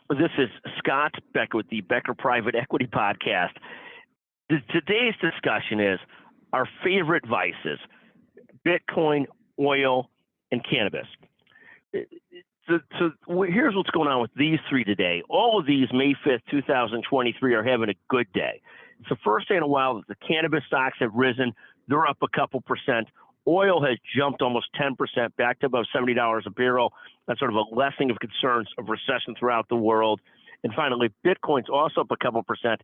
This is Scott Becker with the Becker Private Equity Podcast. Today's discussion is our favorite vices: Bitcoin, oil, and cannabis. So here's what's going on with these three today. All of these, May 5th, 2023, are having a good day. It's the first day in a while that the cannabis stocks have risen. They're up a couple percent. Oil has jumped almost 10%, back to above $70 a barrel. That's sort of a lessening of concerns of recession throughout the world. And finally, Bitcoin's also up a couple percent.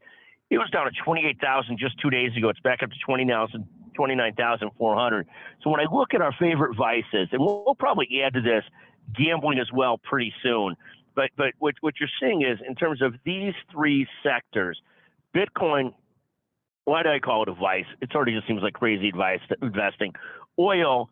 It was down to 28,000 just 2 days ago. It's back up to 29,400. So when I look at our favorite vices, and we'll probably add to this gambling as well pretty soon. But what you're seeing is, in terms of these three sectors, Bitcoin, why do I call it a vice? It already just seems like crazy advice to investing. Oil,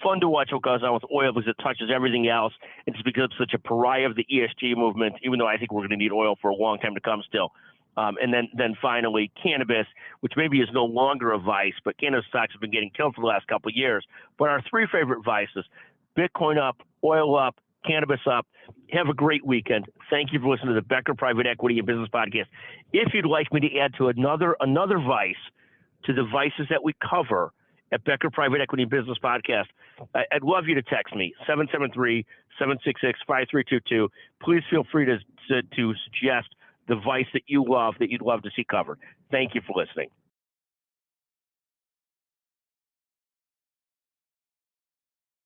fun to watch what goes on with oil because it touches everything else. It's because it's such a pariah of the ESG movement, even though I think we're going to need oil for a long time to come still. And then finally, cannabis, which maybe is no longer a vice, but cannabis stocks have been getting killed for the last couple of years. But our three favorite vices: Bitcoin up, oil up, cannabis up. Have a great weekend. Thank you for listening to the Becker Private Equity and Business Podcast. If you'd like me to add to another vice to the vices that we cover at Becker Private Equity and Business Podcast, I'd love you to text me, 773-766-5322. Please feel free to suggest the vice that you love, that you'd love to see covered. Thank you for listening.